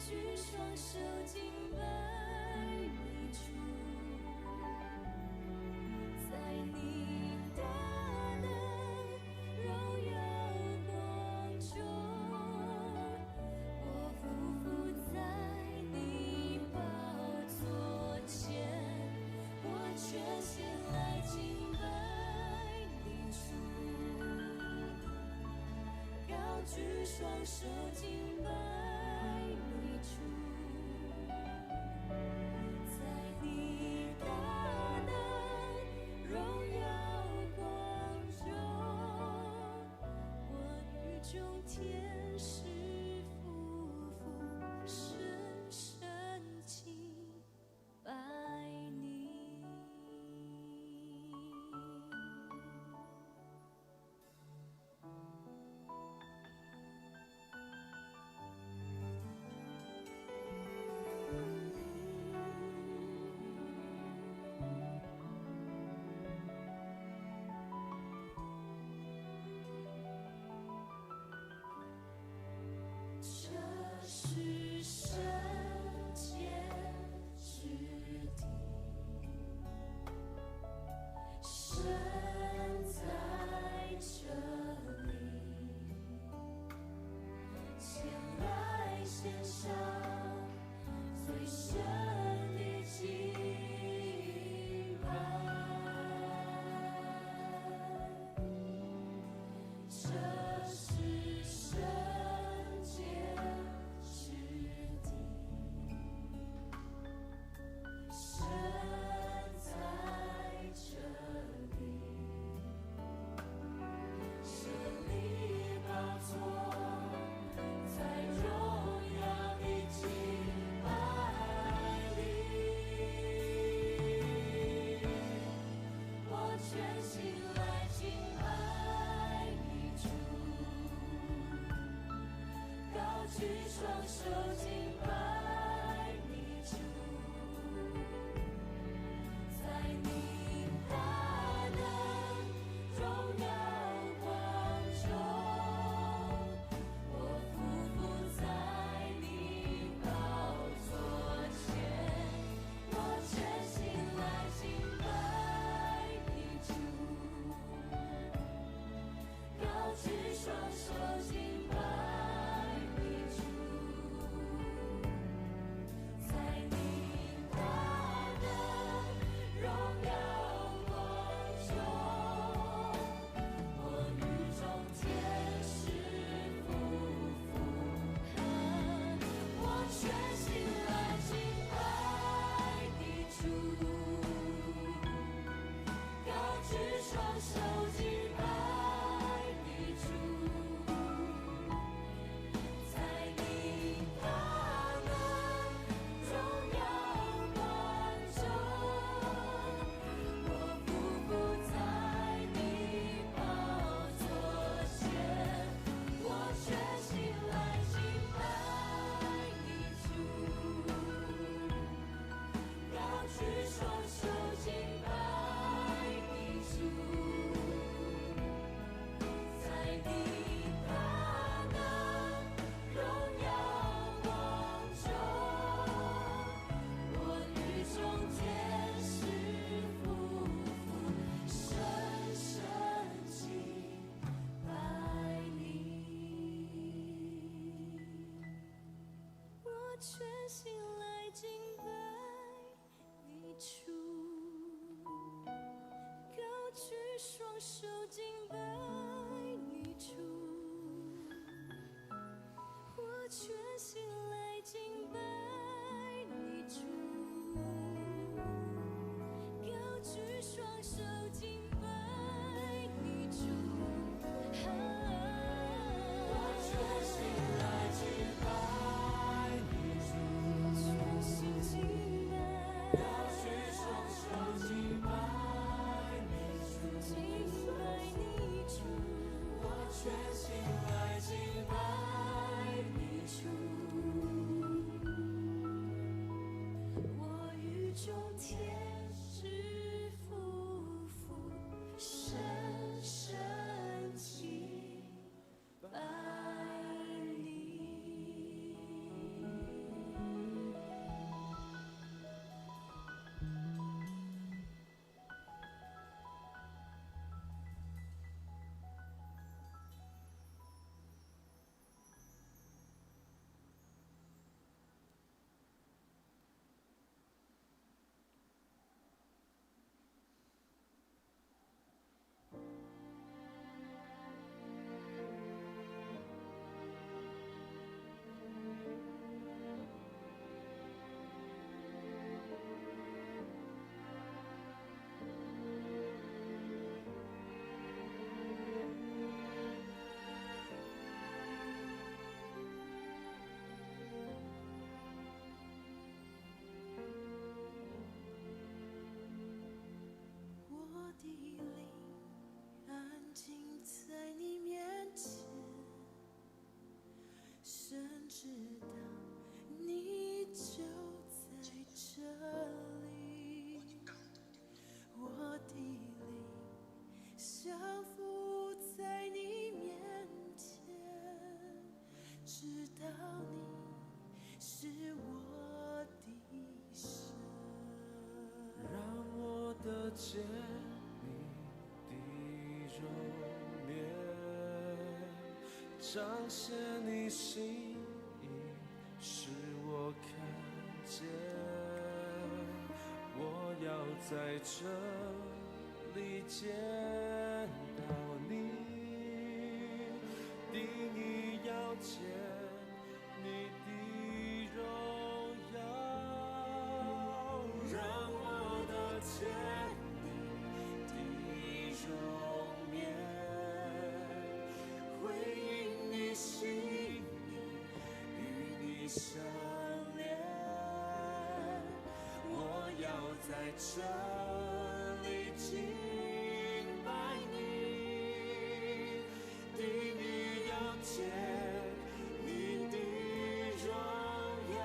举双手敬拜你主，在你大能荣耀光中，我匍匐在你宝座前，我全心来敬拜你主，高举双手敬拜你主，在你大能荣耀光中，我与众天使匍匐深深敬拜你。这是圣洁之地，神在这里，前来献上最深的敬拜。这是圣洁之地，神在这里，神力宝座在荣耀的敬拜里，我全心来敬拜你主，高举双手敬拜你主，在你大能荣耀光中，我匍匐在你宝座前，我全心来敬拜你主，高举双手敬拜你主，在你大能荣耀光中，我与众天使匍匐，我全心来敬拜你主，高举双手敬拜你主，在你大能荣耀光中，我匍匐在你宝座前，我全心来敬拜你主，高举双手敬拜你主，在你大能荣耀光中，我与众天使匍匐深深敬拜你，我全心来敬拜你主，高举双手敬拜你主，我全心来敬拜你主，高举双手敬拜你主，我全心来敬拜你主，全心敬拜，高举双手敬拜你主，敬拜你主，我全心来敬拜你主。见你的容颜，彰显你心意，使我看见。我要在这里见到你，定义要见你的荣耀，让我的见你的容颜，回应你心意，与你相连。我要在这里敬拜你，定义要见你的荣耀。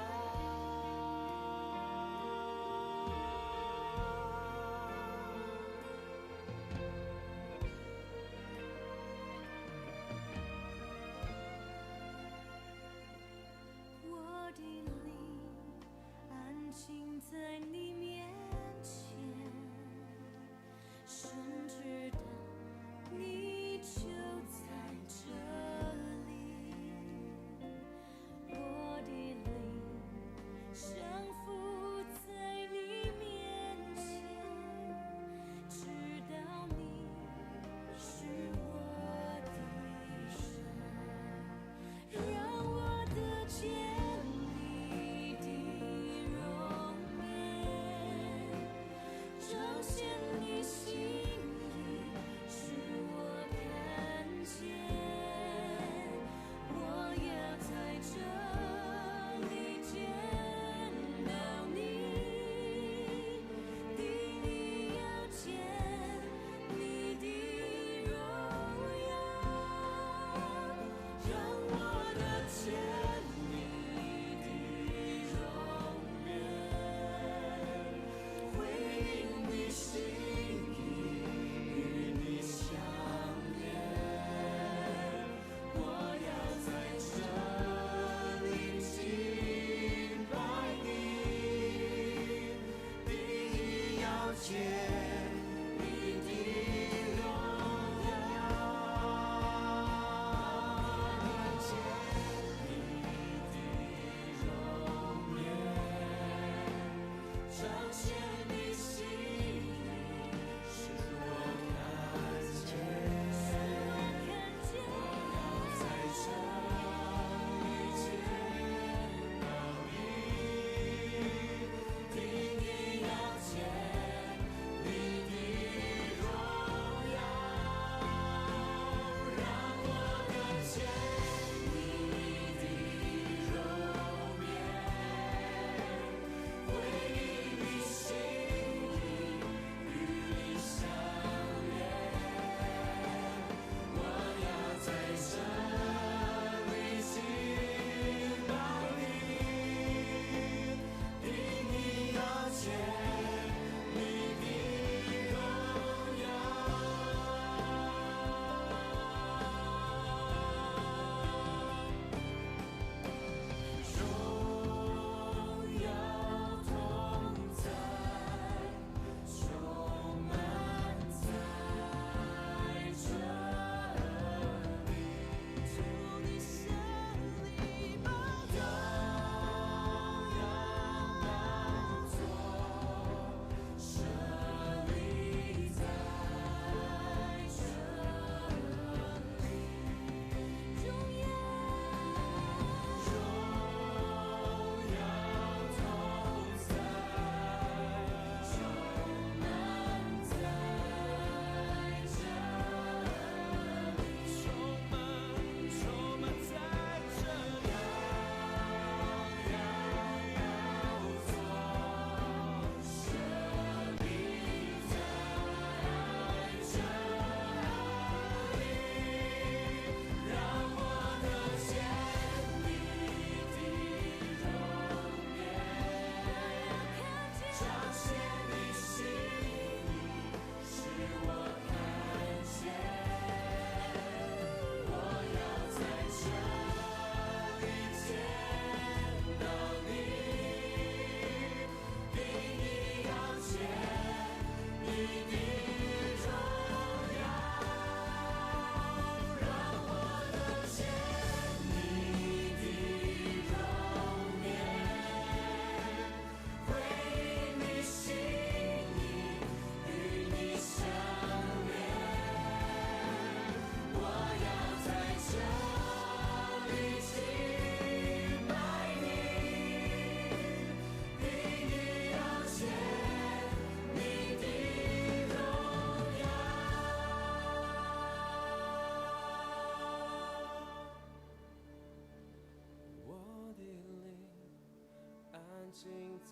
我的灵安静在你面前，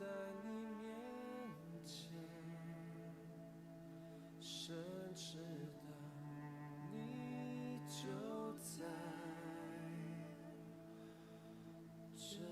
在你面前，深知道你就在这里。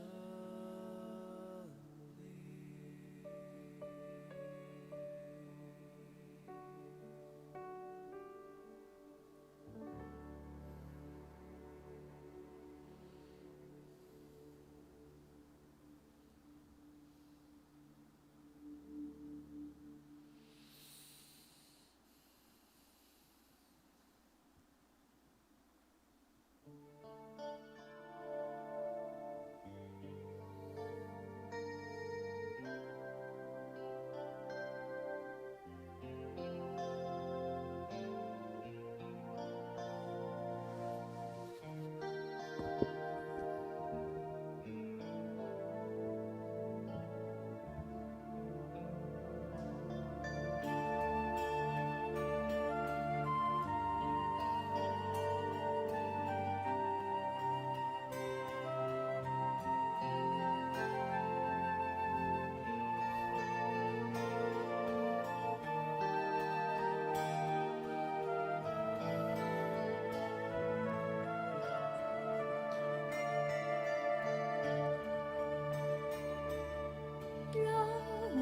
让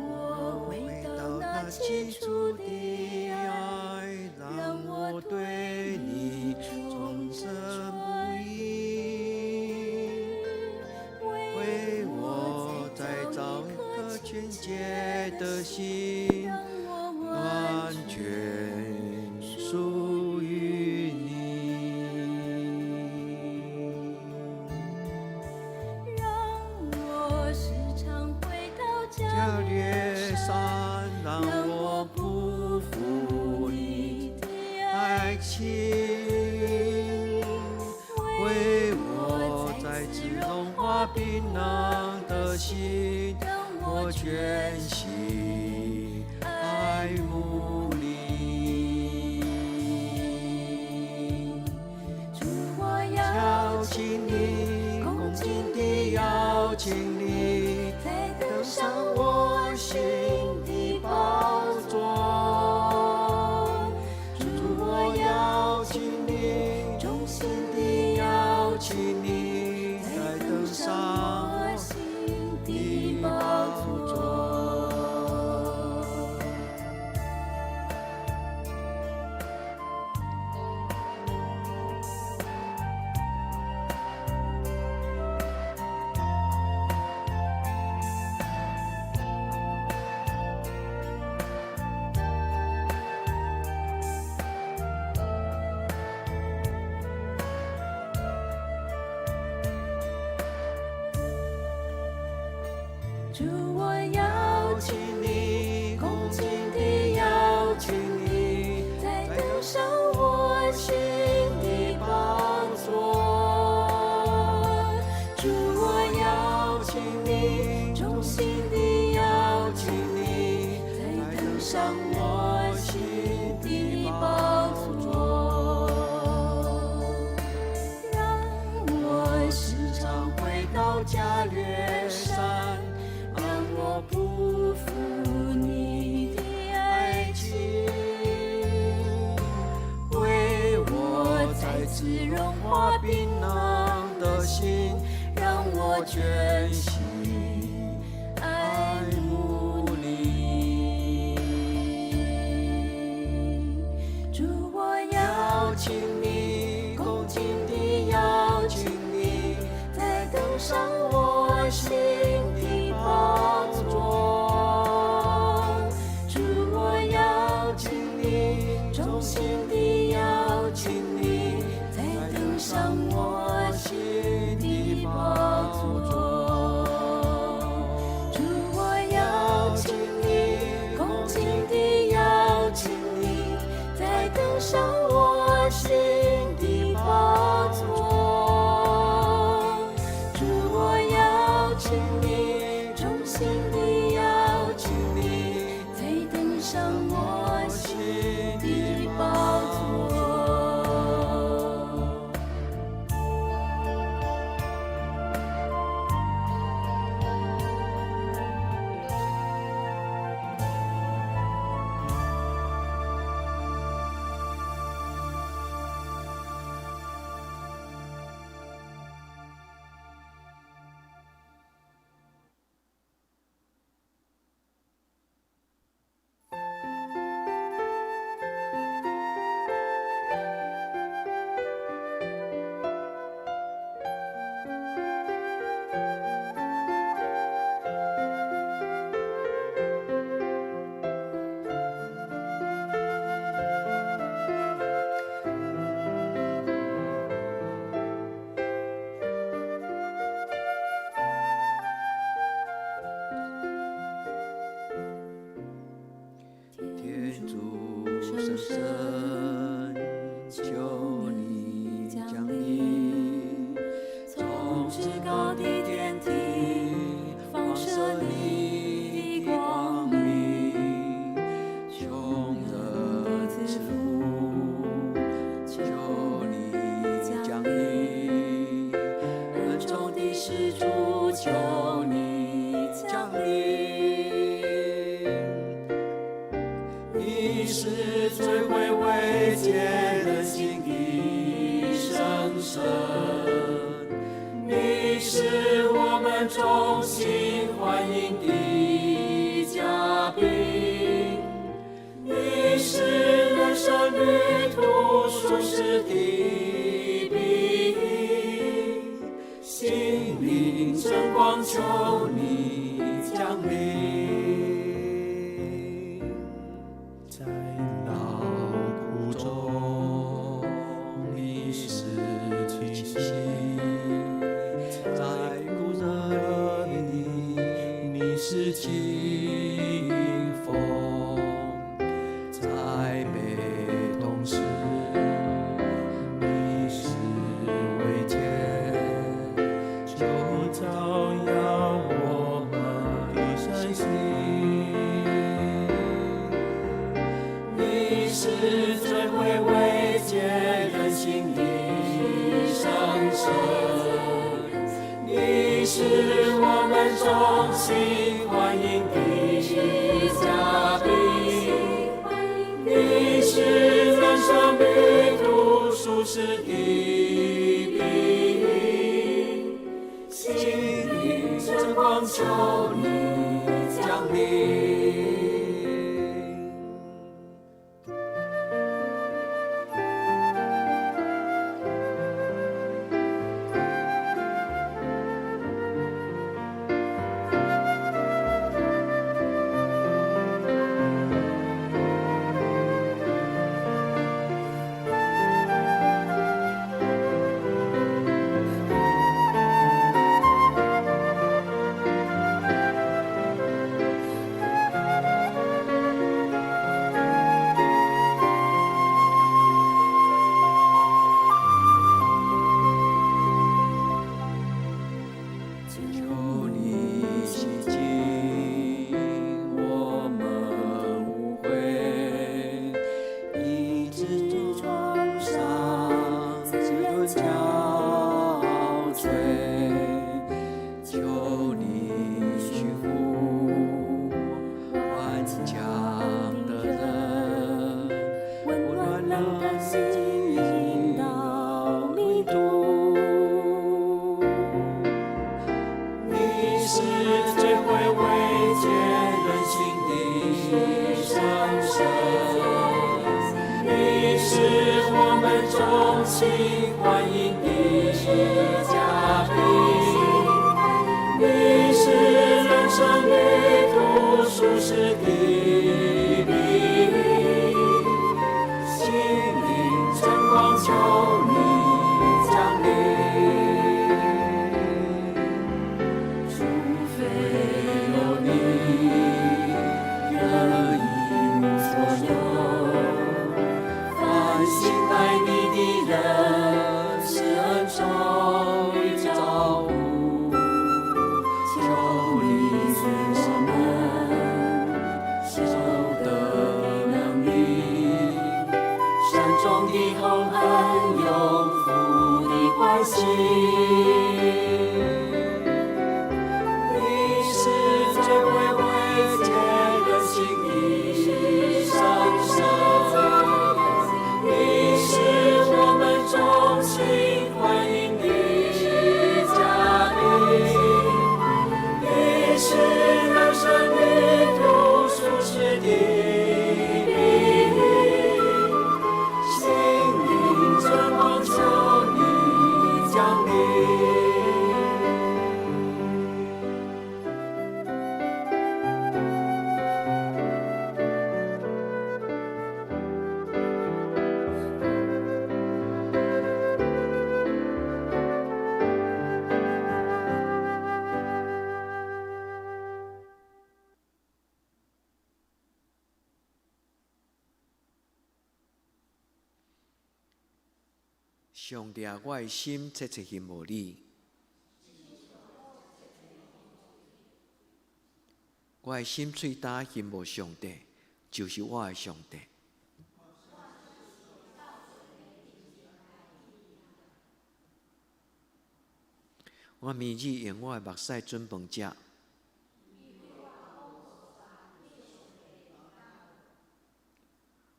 我回到那起初的爱，让我对你忠贞不移，为我再造一颗纯洁的心，完全属于你。加略山，让我不负你的爱情，为我再次融化冰冷的心，我全心爱慕你。主，我邀请你，恭敬地邀请你，登上我心的宝座。主，我邀请你，衷心地邀请你，再登上我心的宝座。主，我邀请你，恭敬地邀请你，再登上我心的宝座。主，我邀请你，衷心地邀请你，再登上我心的宝座。让我时常回到加略山，我不负你的爱情，为我再次融化冰冷的心，让我全心爱慕你。主，我邀请你，恭敬地邀请你，再登上我心的宝座。主，我邀请你，衷心地邀请你，再登上我心的宝座。主，我邀请你，恭敬地邀请你，再登上我心的宝座。主，我邀请你，衷心地邀请你，再登上我心的宝座。主深深，求你降临，从至高的天庭放射你的光明，穷人之父，求你降临，恩宠的施主，求你降临。你是最会慰藉人心的圣神，你是我们衷心欢迎的嘉宾，你是人生旅途舒适的庇荫，心灵真光求你降临。在劳苦中，你是气息；在孤热里，你是清风；在悲痛时，你是慰藉。就照耀我们的身心。你是最会慰藉人心的圣神，你是我们衷心欢迎的嘉宾，你是人生旅途舒适的庇荫，心灵真光求你降临。求你洗净我们污秽，医治创伤，自论憔悴。求你屈服顽强的人，温暖了心引导迷途。你是最会慰藉人心的圣神，你是我们衷心欢迎的嘉宾，你是人生旅途舒适的庇荫，心灵真光求你降临。有你，人一无所有。凡信赖你的人，是恩宠与照顾。求你赐我们修得能力，山中的厚恩，有福的关系。最会慰藉人心的圣神，你是我们衷心欢迎的嘉宾，你是人生旅途舒适的庇荫，心灵真光求你降临。上帝啊，我的心切切羡慕你，我的心喙焦羡慕上帝，就是我的上帝。我每日用我的目屎准饭食。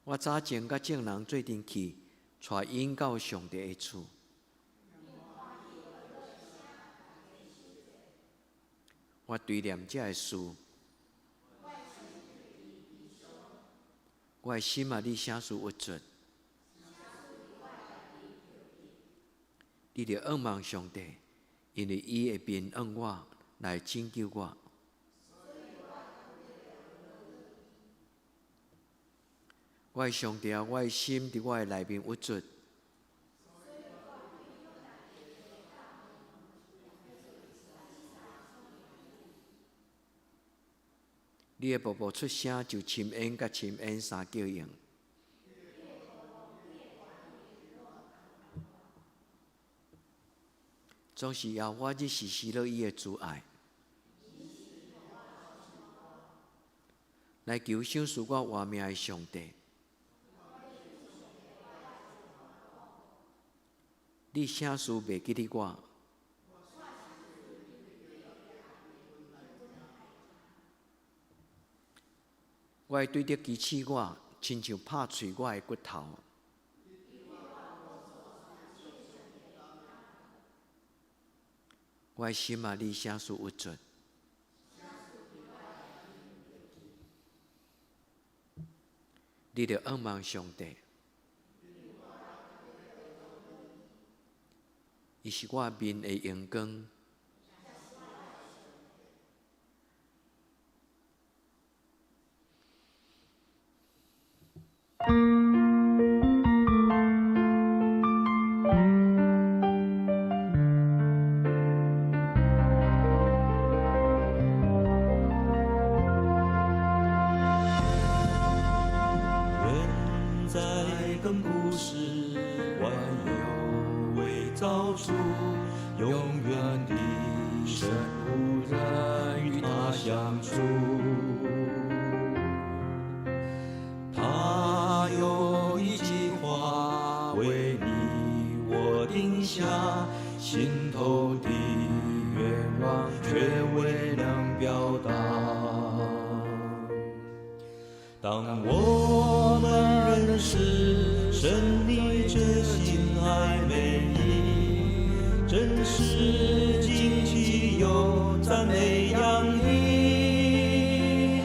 我早前甲众人做阵去，带因到上帝的厝。我对念这的事，我的心啊，你啥事有准？你着仰望上帝，因为伊会便恩我来拯救我。我的上帝啊，我的心伫我的内面有准。你的步步出声，就深恩甲深恩三叫应。总是要我日时时乐伊的主爱，来求赏赐我活命的上帝。你啥事袂记得我？我会对着举起我，亲像拍碎我的骨头。我的心啊，你啥事有准？你着仰望上帝，伊是我面的阳光。人在亘古时，万有为造出，永远的神无人与他相处。他有一计划为你我定下，心头的愿望却未能表达。当我们认识神你这心爱美意，真是惊奇又赞美洋溢。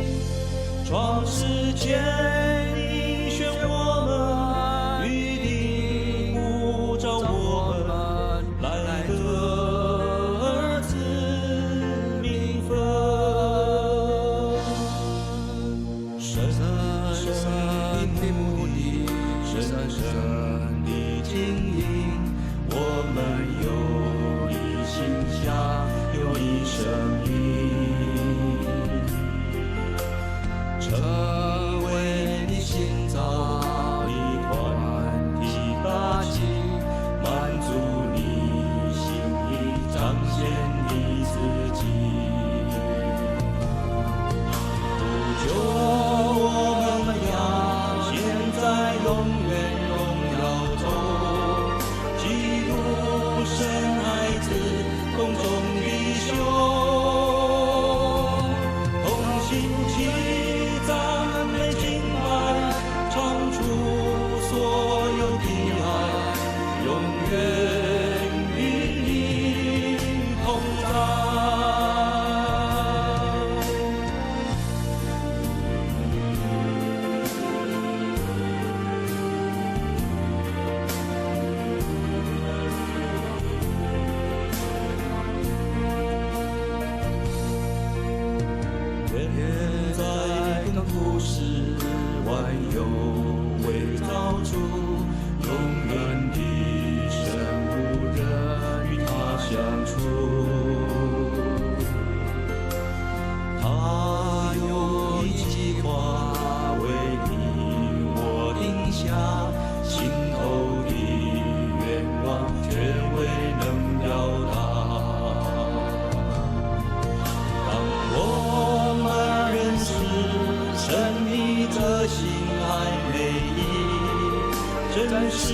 三世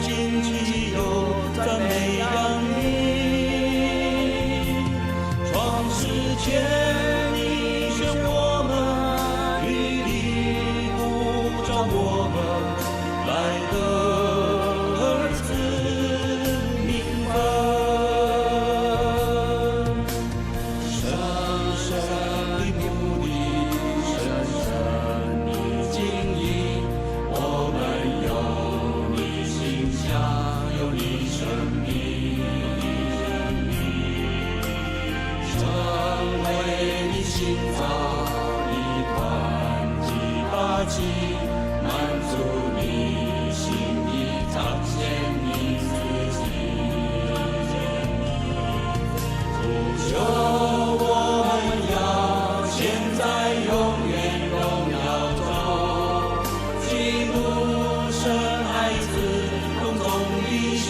今既有赞美扬名，创世前你选我们，与你呼召我们，来得儿子名分。深深的目的，深深的经营，我们有你形象，有你生命，成为你心脏的团体大器，满足你心意，彰显你自己。主求我们要现在永远荣耀中，基督生爱子，共同弟兄，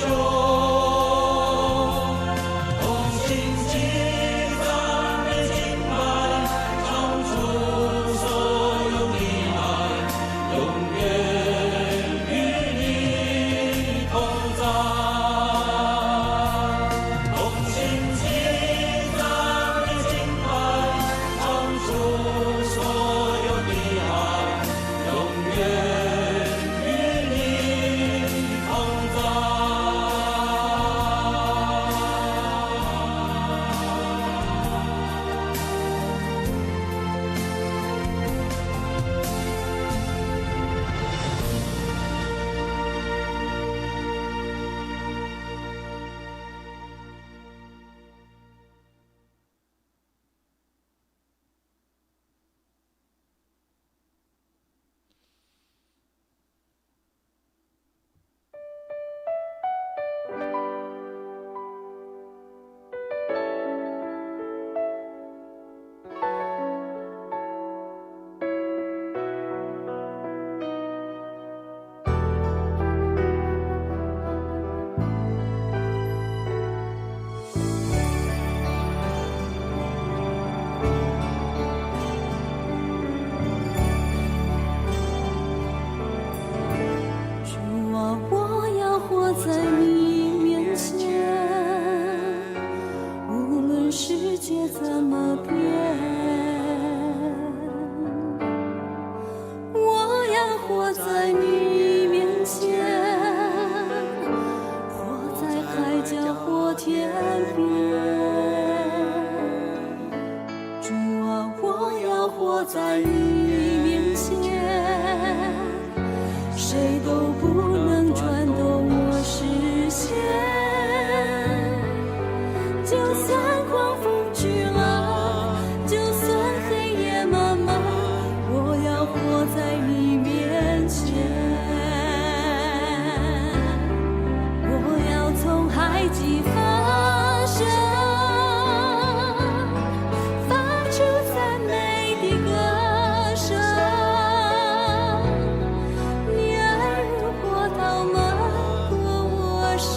同心敬赞美敬拜，唱出所有的爱，永远与你同在。同心敬赞美敬拜，唱出所有的爱，永远与你同在。主啊，我要活在你面前，无论世界怎么变，我要活在你面前，活在海角或天边。主啊，我要活在你面前，谁都不能转动我视线，就算狂风巨浪，就算黑夜漫漫，我要活在你面前。我要从海极发声，发出赞美的歌声。你爱如波涛漫过我身，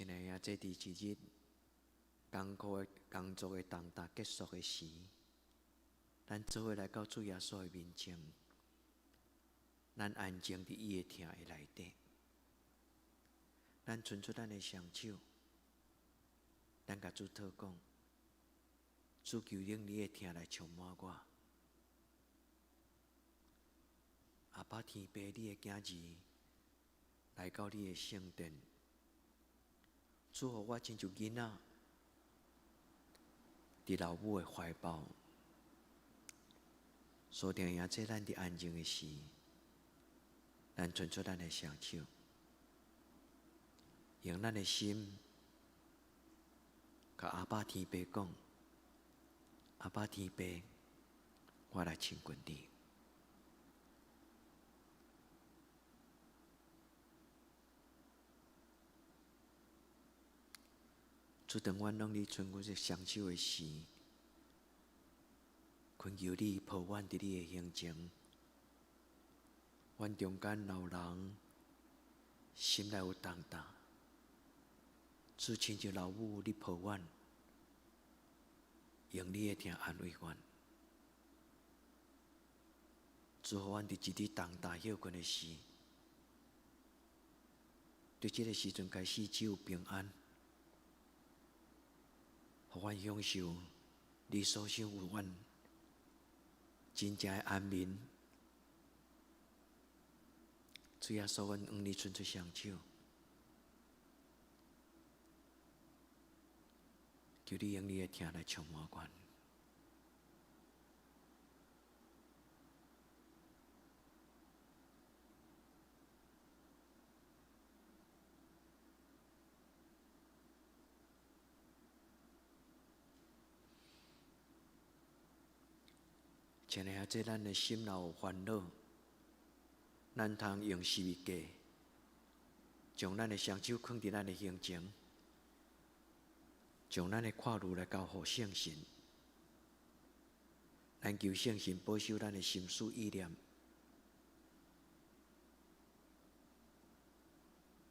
亲爱的，这第一日艰苦的工作的重担结束的时，咱做伙来到主耶稣的面前，咱安静伫伊的听的内底，咱伸出咱的双手，咱甲主祷讲，主求恁你的听来充满我。阿爸天父，你的囝儿来到你的圣殿，主互我亲像囡仔伫老母的怀抱，所定也做咱伫安静的时，咱伸出咱的双手，用咱的心，甲阿爸天父讲：阿爸天父，我来亲近你。主，当阮拢你伸阮这双手的时，恳求你抱阮伫你的胸前。阮中间老人心内有重担，主亲像老母，你抱阮，用你的听安慰阮。主，互阮伫一日重担休困的时，对这个时阵开始只有平安。互阮享受你所想有阮真正的安眠。主耶稣，阮向你伸出双手，求你用你的听来充满阮。亲爱的，这咱的心若有烦恼，咱通用十字架，将咱的双手放伫咱的胸前，将咱的看路来交互圣神。咱求圣神保守咱的心思意念，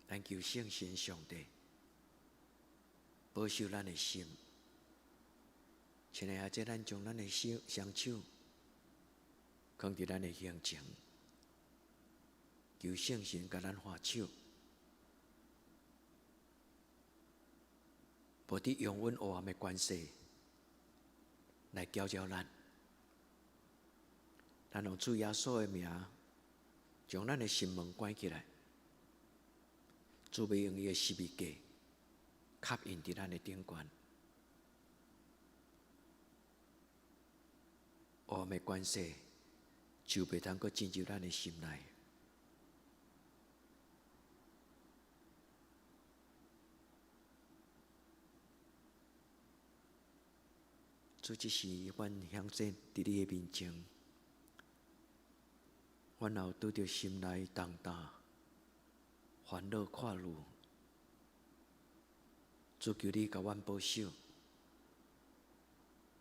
咱求圣神上帝保守咱的心。亲爱的，这咱将咱的双手放伫咱的胸前，求圣神甲咱画手，无伫永远黑暗的关系来搅搅咱。咱用主耶稣的名，将咱的心门关起来。主要用伊的十字架刻印伫咱的顶悬。黑暗的关系就袂通阁进入咱的心内。主，这是阮向前伫你的面前，阮若有拄着心内重担、烦恼、看路，主求你甲阮保守，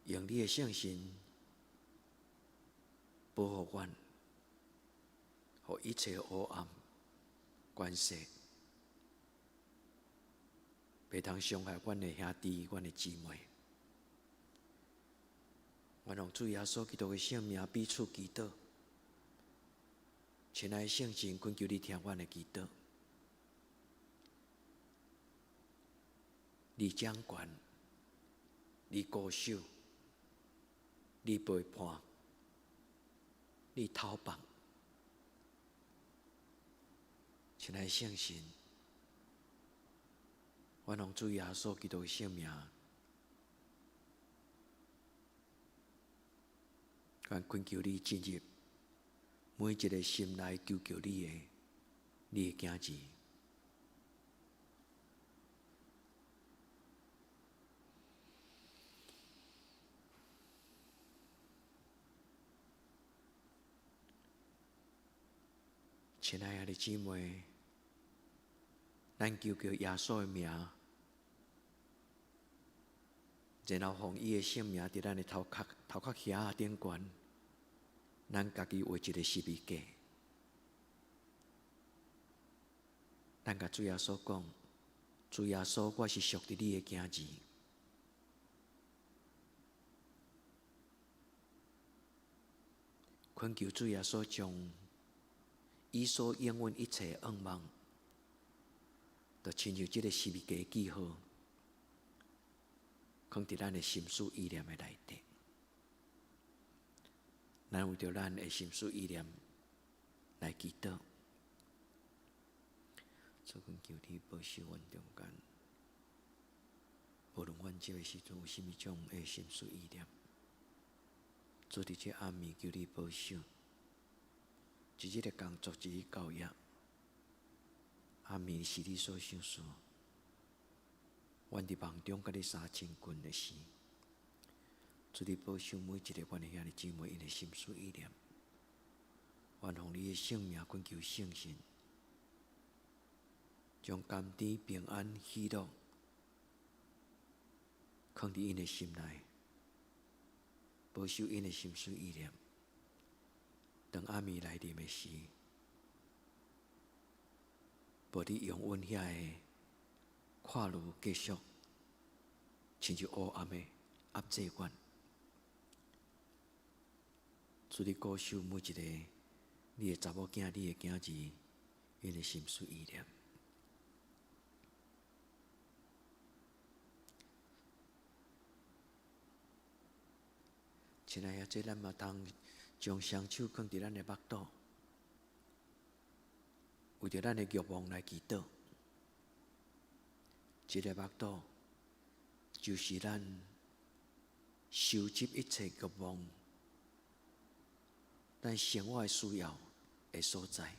用你的圣神保护阮，互一切黑暗关系袂通伤害阮的兄弟、阮的姊妹。阮用主耶稣基督的圣名彼此祈祷，亲爱的圣神，恳求你听阮的祈祷。你掌权，你固守，你陪伴，你讨棒。亲爱的圣神，阮用主耶稣基督的圣名，阮恳求你进入每一个心内求求你的囝儿。亲爱的姊妹，咱求叫耶稣的名，然后奉伊的圣名伫咱的头壳遐顶悬，咱家己画一个十字架。咱甲主耶稣讲：主耶稣，我是属于你的囝儿。恳求主耶稣将伊所应允一切的愿望，就亲像这个十字架记号，放伫咱的心思意念的内底。咱为着咱的心思意念来祈祷，主恳求你保守阮中间，无论阮这个时阵有甚物种的心思意念，主伫这暗暝求你保守，一日的工作一日教业，暗暝是你所想事，阮伫梦中甲你相亲近的时，主你保守每一个阮的兄弟姊妹因的心思意念，愿奉你的圣名恳求圣神，将甘甜平安喜乐放伫因的心内，保守因的心思意念。当暗暝来临的时，无你永远遐个跨路继续，亲像黑暗的压制阮。主你鼓守每一个你的查某囝、你的囝儿，因的心思意念。亲爱的，这咱嘛通将双手放伫咱的目肚，为着咱的欲望来祈祷。这个目肚就是咱收集一切欲望、咱生活的需要的所在。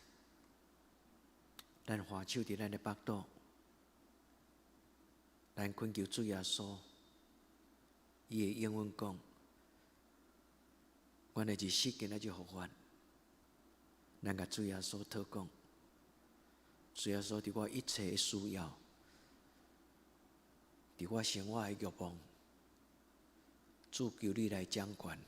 咱花手伫咱的目肚，咱恳求主耶稣，伊会应允讲。阮的日时今仔日互阮，咱甲主耶稣讨讲，主耶稣伫我一切的需要，伫我生活的欲望，主求你来掌权。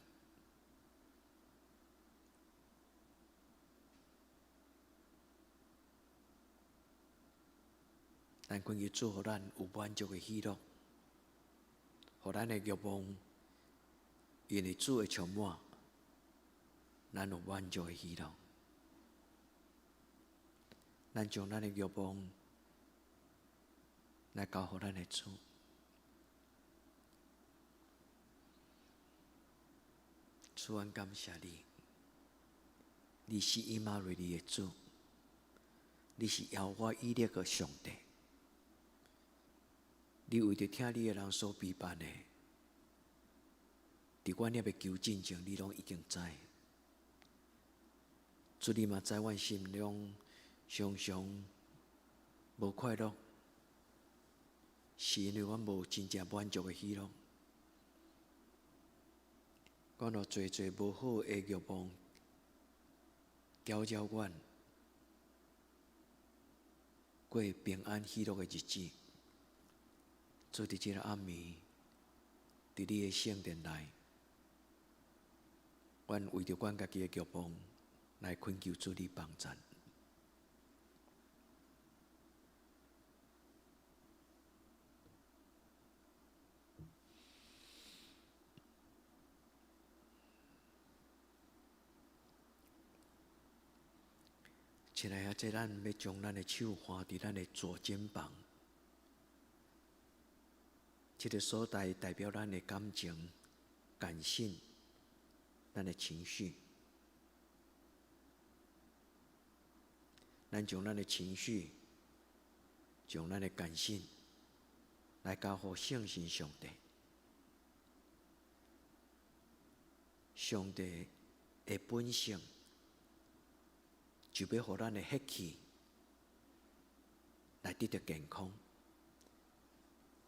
咱恳求主，互咱有满足的喜乐，互咱的欲望因为主的充满。咱有满足的喜乐，咱将咱的欲望来交予咱的主。主，阮感谢你，你是以马内利的主，你是遥我以勒的上帝。你为着听你的人所批判的，伫阮还未求真前，你拢已经知。主，你嘛在阮心中常常无快乐，是因为阮无真正满足的喜乐。阮有侪侪无好的欲望搅扰阮，过平安喜乐的日子。主，伫这个暗暝，伫你的圣殿内，阮为着阮家己的欲望来恳求主你帮助。亲爱的，这咱要将咱的手放伫咱的左肩膀，这个所在代表咱的感情、感性、咱的情绪。咱将咱的情绪、将咱的感性来交予圣神上帝。上帝的本性就要予咱的血气来得到健康。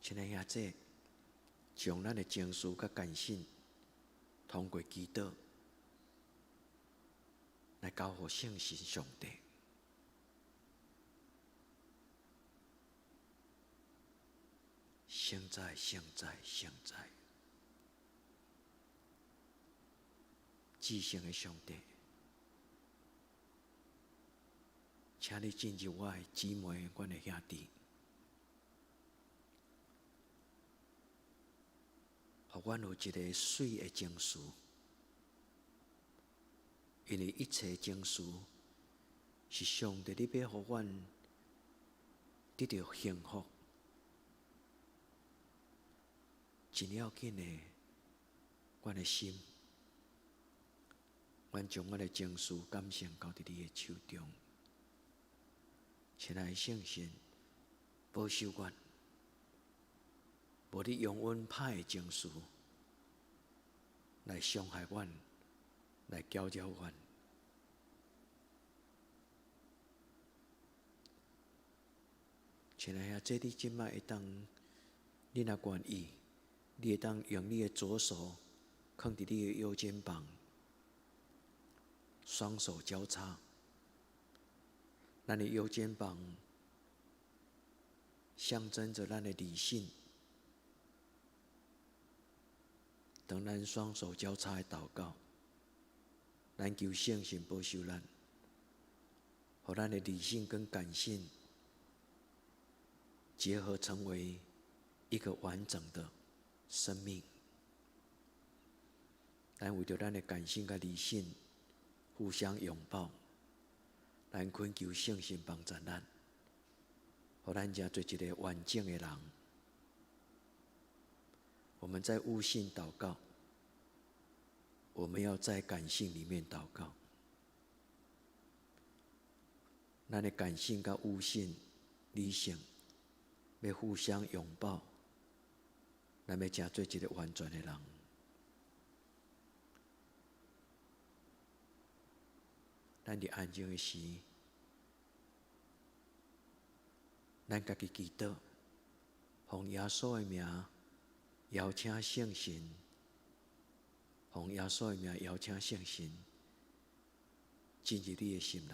亲爱的姐，将咱的情绪甲感性通过祈祷来交予圣神上帝。现在，现在，现在，至圣的上帝，请你进入我的姊妹、阮的兄弟，阮有一个水的情绪，因为一切情绪是上帝你要互阮得到幸福。真要紧的，阮的心，阮将阮的情绪感献到伫你的手中。亲爱的圣神，保守阮，无你用阮歹的情绪来伤害阮，来搅扰阮。亲爱的，这你即摆会当，你若愿意，你会当用你的左手放伫你的右肩膀，双手交叉。咱的右肩膀象征着咱的理性。当咱双手交叉的祷告，咱求圣神保守咱，互咱的理性跟感性结合成为一个完整的生命。咱为着咱的感性跟理性互相拥抱，咱恳求圣神帮助咱，互咱成做一个完整的人。我们在悟性祷告，我们要在感性里面祷告。咱的感性跟悟性、理性要互相拥抱，咱要成做一个完全的人。咱伫安静的时，咱家己祈祷，奉耶稣的名邀请圣神，奉耶稣的名邀请圣神进入你的心内。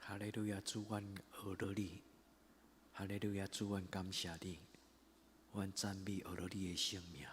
哈利路亚，主，阮学了你；哈利路亚，主，阮感谢你，阮赞美学了你的圣名。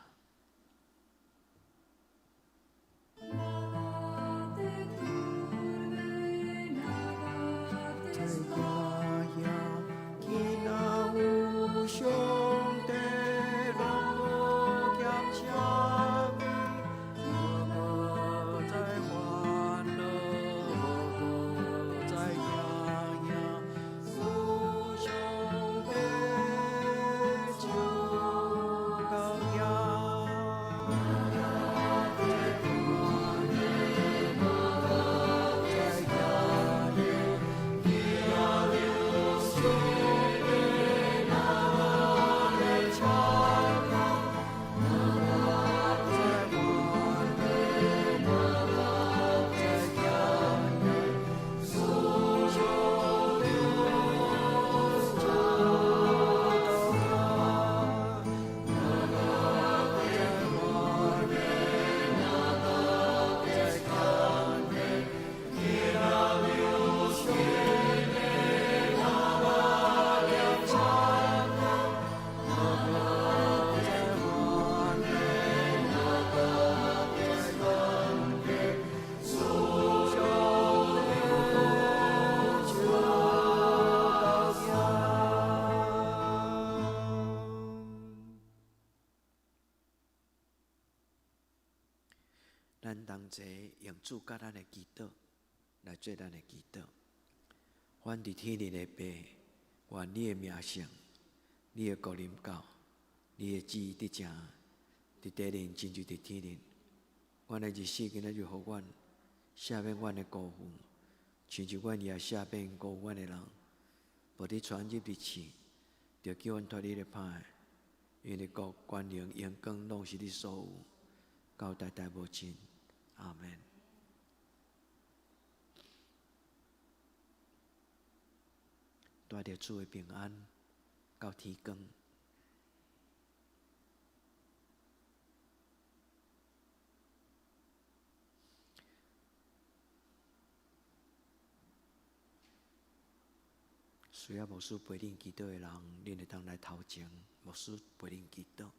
咱同齐用主甲咱的祈祷来做咱的祈祷。阮伫天灵的爸，愿你的名声、你的国临到，你的旨意得成，伫地灵亲像伫天灵。阮的日子今仔日互阮赦免阮的辜负，亲像阮也赦免辜负阮的人。无你传入入去，就叫阮脱你的歹，因为国、权、能、荣光，拢是你所有，到代代无尽。阿门。带着主的平安到天光。需要牧师陪恁祈祷的人，恁会当来头前，牧师陪恁祈祷。